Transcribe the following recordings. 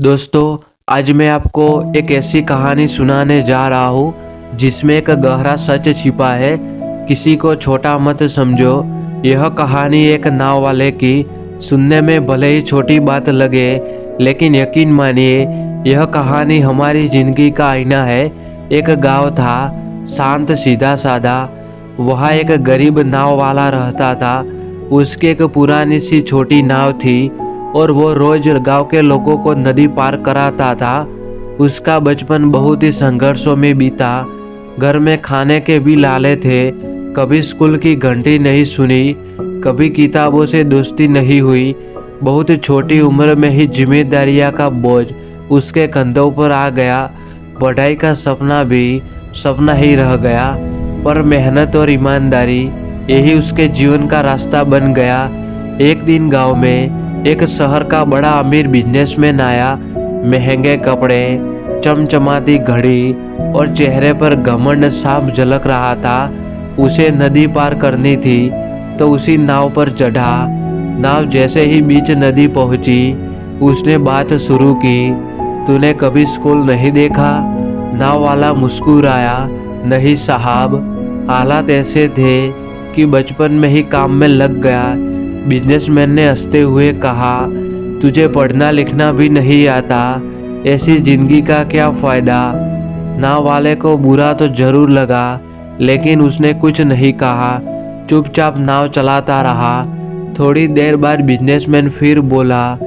दोस्तों, आज मैं आपको एक ऐसी कहानी सुनाने जा रहा हूँ जिसमें एक गहरा सच छिपा है। किसी को छोटा मत समझो। यह कहानी एक नाव वाले की। सुनने में भले ही छोटी बात लगे, लेकिन यकीन मानिए यह कहानी हमारी जिंदगी का आईना है। एक गांव था, शांत सीधा साधा। वहाँ एक गरीब नाव वाला रहता था। उसकी एक पुरानी सी छोटी नाव थी और वो रोज गांव के लोगों को नदी पार कराता था। उसका बचपन बहुत ही संघर्षों में बीता। घर में खाने के भी लाले थे। कभी स्कूल की घंटी नहीं सुनी, कभी किताबों से दोस्ती नहीं हुई। बहुत छोटी उम्र में ही जिम्मेदारियां का बोझ उसके कंधों पर आ गया। पढ़ाई का सपना भी सपना ही रह गया, पर मेहनत और ईमानदारी यही उसके जीवन का रास्ता बन गया। एक दिन गांव में एक शहर का बड़ा अमीर बिजनेसमैन आया। महंगे कपड़े, चमचमाती घड़ी और चेहरे पर घमंड साफ झलक रहा था। उसे नदी पार करनी थी तो उसी नाव पर चढ़ा। नाव जैसे ही बीच नदी पहुंची, उसने बात शुरू की। तूने कभी स्कूल नहीं देखा? नाव वाला मुस्कुराया। नहीं साहब, हालात ऐसे थे कि बचपन में ही काम में लग गया। बिजनेसमैन ने हंसते हुए कहा, तुझे पढ़ना लिखना भी नहीं आता, ऐसी जिंदगी का क्या फायदा? नाव वाले को बुरा तो जरूर लगा, लेकिन उसने कुछ नहीं कहा। चुपचाप नाव चलाता रहा। थोड़ी देर बाद बिजनेसमैन फिर बोला,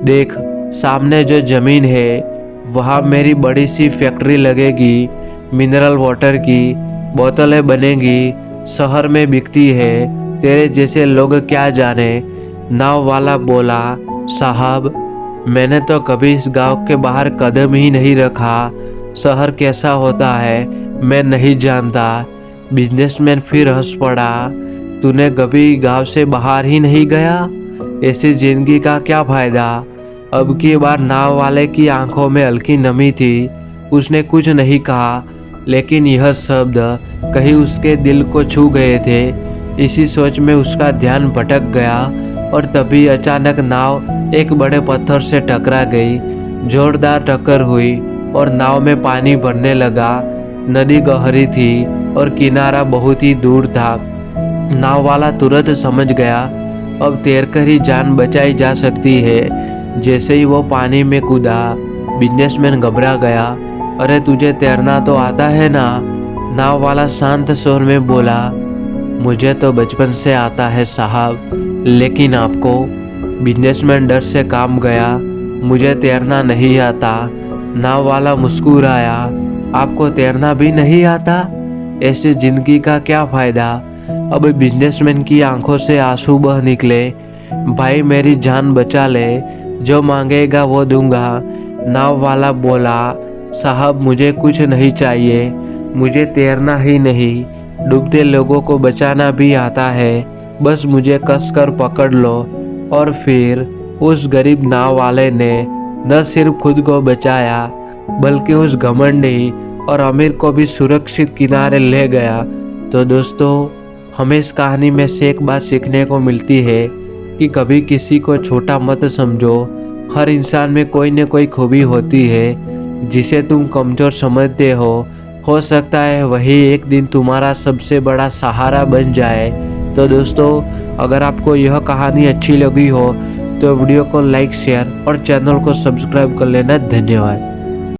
देख, सामने जो जमीन है वहाँ मेरी बड़ी सी फैक्ट्री लगेगी। मिनरल वाटर की बोतलें बनेंगी, शहर में बिकती है। तेरे जैसे लोग क्या जाने। नाव वाला बोला, साहब, मैंने तो कभी इस गांव के बाहर कदम ही नहीं रखा। शहर कैसा होता है मैं नहीं जानता। बिजनेसमैन फिर हंस पड़ा। तूने कभी गांव से बाहर ही नहीं गया? ऐसी जिंदगी का क्या फायदा? अब की बार नाव वाले की आंखों में हल्की नमी थी। उसने कुछ नहीं कहा, लेकिन यह शब्द कहीं उसके दिल को छू गए थे। इसी सोच में उसका ध्यान भटक गया और तभी अचानक नाव एक बड़े पत्थर से टकरा गई। जोरदार टक्कर हुई और नाव में पानी भरने लगा। नदी गहरी थी और किनारा बहुत ही दूर था। नाव वाला तुरंत समझ गया अब तैरकर ही जान बचाई जा सकती है। जैसे ही वो पानी में कूदा, बिजनेसमैन घबरा गया। अरे तुझे तैरना तो आता है ना? नाव वाला शांत स्वर में बोला, मुझे तो बचपन से आता है साहब, लेकिन आपको? बिजनेसमैन डर से काम गया। मुझे तैरना नहीं आता। नाव वाला मुस्कुराया। आपको तैरना भी नहीं आता? ऐसी जिंदगी का क्या फायदा? अब बिजनेसमैन की आंखों से आंसू बह निकले। भाई, मेरी जान बचा ले, जो मांगेगा वो दूंगा। नाव वाला बोला, साहब, मुझे कुछ नहीं चाहिए। मुझे तैरना ही नहीं, डूबते लोगों को बचाना भी आता है। बस मुझे कसकर पकड़ लो। और फिर उस गरीब नाव वाले ने न सिर्फ खुद को बचाया, बल्कि उस घमंडी और अमीर को भी सुरक्षित किनारे ले गया। तो दोस्तों, हमें इस कहानी में से एक बात सीखने को मिलती है कि कभी किसी को छोटा मत समझो। हर इंसान में कोई न कोई खूबी होती है जिसे तुम कमजोर समझते हो सकता है वही एक दिन तुम्हारा सबसे बड़ा सहारा बन जाए। तो दोस्तों, अगर आपको यह कहानी अच्छी लगी हो तो वीडियो को लाइक, शेयर और चैनल को सब्सक्राइब कर लेना। धन्यवाद।